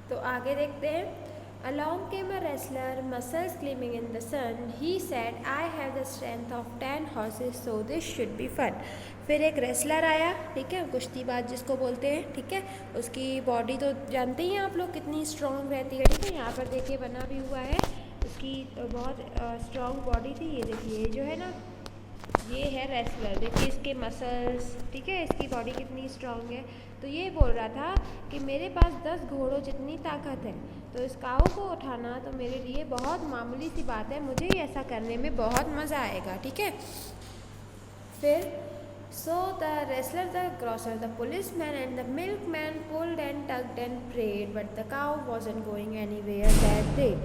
तो आगे देखते हैं। Along came a wrestler, muscles gleaming in the sun. He said, I have the strength of 10 horses, so this should be fun. फिर एक wrestler आया, ठीक है, कुश्तीबाज जिसको बोलते हैं, ठीक है। उसकी बॉडी तो जानते ही हैं आप लोग कितनी स्ट्रॉन्ग रहती है, ठीक है। यहाँ पर देखिए बना भी हुआ है, उसकी बहुत स्ट्रॉन्ग बॉडी थी। ये देखिए, ये जो है ना, ये है रेसलर, देखिए इसके मसल्स, ठीक है, इसकी बॉडी कितनी स्ट्रॉन्ग है। तो ये बोल रहा था कि मेरे पास 10 घोड़ों जितनी ताकत है, तो इस काऊ को उठाना तो मेरे लिए बहुत मामूली सी बात है, मुझे ऐसा करने में बहुत मज़ा आएगा, ठीक है। फिर So the wrestler, the grocer, the policeman and the milkman pulled and tugged and prayed, but the cow wasn't going anywhere that day.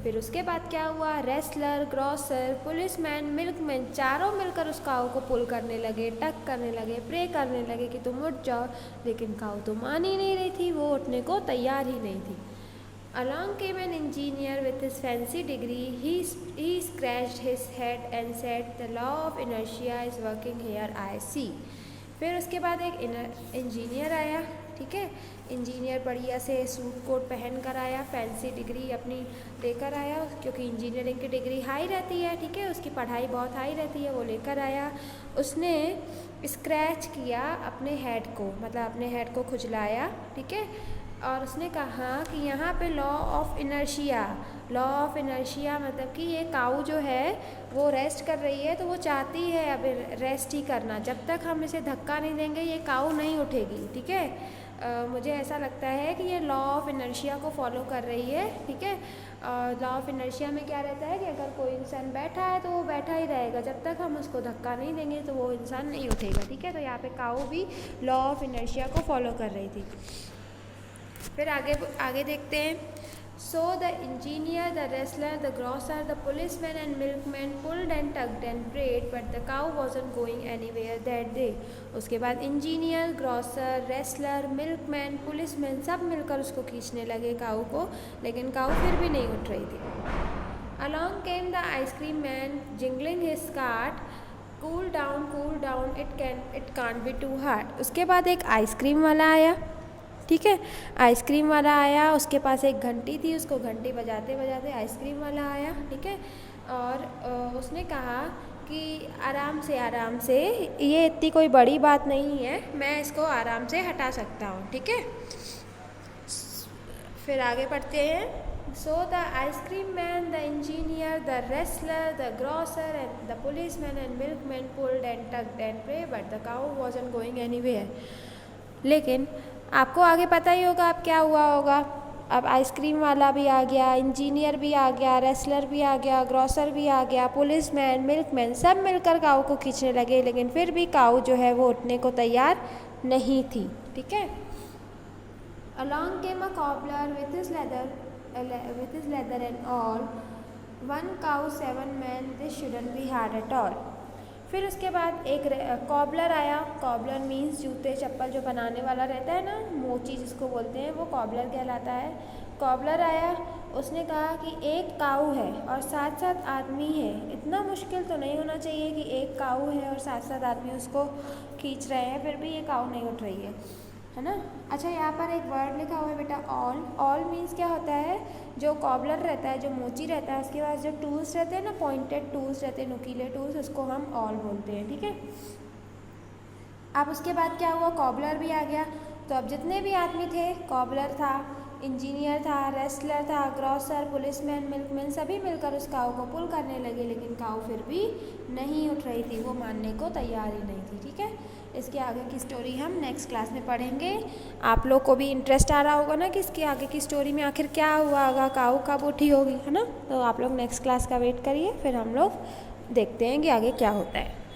फिर उसके बाद क्या हुआ, रेसलर, ग्रॉसर, पुलिसमैन, मिल्कमैन चारों मिलकर उस काऊ को पुल करने लगे, टक करने लगे, प्रे करने लगे कि तुम उठ जाओ, लेकिन काऊ तो मान ही नहीं रही थी, वो उठने को तैयार ही नहीं थी। Along came an engineer with his fancy degree. He scratched his head and said, "The law of inertia is working here, I see." फिर उसके बाद एक इंजीनियर आया, ठीक है। इंजीनियर बढ़िया से सूट कोट पहन कर आया, फैंसी डिग्री अपनी लेकर आया, क्योंकि इंजीनियरिंग की डिग्री हाई रहती है, ठीक है, उसकी पढ़ाई बहुत हाई रहती है, वो लेकर आया। उसने स्क्रैच किया अपने हेड को, मतलब अपने हेड को खुजलाया, ठीक है। और उसने कहा कि यहाँ पे लॉ ऑफ इनर्शिया मतलब कि ये काऊ जो है वो रेस्ट कर रही है, तो वो चाहती है अब रेस्ट ही करना, जब तक हम इसे धक्का नहीं देंगे ये काऊ नहीं उठेगी, ठीक है। मुझे ऐसा लगता है कि ये लॉ ऑफ इनर्शिया को फॉलो कर रही है, ठीक है। लॉ ऑफ इनर्शिया में क्या रहता है कि अगर कोई इंसान बैठा है तो वो बैठा ही रहेगा, जब तक हम उसको धक्का नहीं देंगे तो वो इंसान नहीं उठेगा, ठीक है। तो यहाँ पे काऊ भी लॉ ऑफ इनर्शिया को फॉलो कर रही थी। फिर आगे देखते हैं। So the engineer, the wrestler, the grocer, the policeman and milkman pulled and tugged and prayed, but the cow wasn't going anywhere that day. उसके बाद engineer, grocer, wrestler, milkman, policeman सब मिलकर उसको खींचने लगे काऊ को, लेकिन काऊ फिर भी नहीं उठ रही थी। Along came the ice cream man, jingling his cart. Cool down, it can't be too hard. उसके बाद एक आइसक्रीम वाला आया, ठीक है। आइसक्रीम वाला आया, उसके पास एक घंटी थी, उसको घंटी बजाते बजाते आइसक्रीम वाला आया, ठीक है। और उसने कहा कि आराम से, ये इतनी कोई बड़ी बात नहीं है, मैं इसको आराम से हटा सकता हूँ, ठीक है। फिर आगे पढ़ते हैं। So the ice cream man, the engineer, the wrestler, the grocer and the policeman and milkman pulled and tugged and prayed, but the cow wasn't going anywhere. लेकिन आपको आगे पता ही होगा अब क्या हुआ होगा। अब आइसक्रीम वाला भी आ गया, इंजीनियर भी आ गया, रेसलर भी आ गया, ग्रॉसर भी आ गया, पुलिसमैन, मिल्कमैन सब मिलकर काऊ को खींचने लगे, लेकिन फिर भी काऊ जो है वो उठने को तैयार नहीं थी, ठीक है। Along came a cobbler with his leather and all. One cow, 7 men, this shouldn't be hard at all. फिर उसके बाद एक कॉबलर आया। कॉबलर मीन्स जूते चप्पल जो बनाने वाला रहता है ना, मोची जिसको बोलते हैं, वो कॉबलर कहलाता है। कॉबलर आया, उसने कहा कि एक काऊ है और साथ साथ आदमी है, इतना मुश्किल तो नहीं होना चाहिए कि एक काऊ है और साथ साथ आदमी उसको खींच रहे हैं, फिर भी ये काऊ नहीं उठ रही है ना। अच्छा, यहाँ पर एक वर्ड लिखा हुआ है बेटा, ऑल मीन्स क्या होता है, जो कॉबलर रहता है, जो मोची रहता है, उसके पास जो टूल्स रहते हैं ना, पॉइंटेड टूल्स रहते हैं, नुकीले टूल्स, उसको हम ऑल बोलते हैं, ठीक है। अब उसके बाद क्या हुआ, कॉबलर भी आ गया, तो अब जितने भी आदमी थे, कॉबलर था, इंजीनियर था, रेसलर था, ग्रॉसर, पुलिसमैन, मिल्कमैन सभी मिलकर उस काऊ को पुल करने लगे, लेकिन काऊ फिर भी नहीं उठ रही थी, वो मानने को तैयार ही नहीं थी, ठीक है। इसके आगे की स्टोरी हम नेक्स्ट क्लास में पढ़ेंगे। आप लोग को भी इंटरेस्ट आ रहा होगा ना कि इसके आगे की स्टोरी में आखिर क्या हुआ होगा, काऊ कब उठी होगी, है ना। तो आप लोग नेक्स्ट क्लास का वेट करिए, फिर हम लोग देखते हैं कि आगे क्या होता है।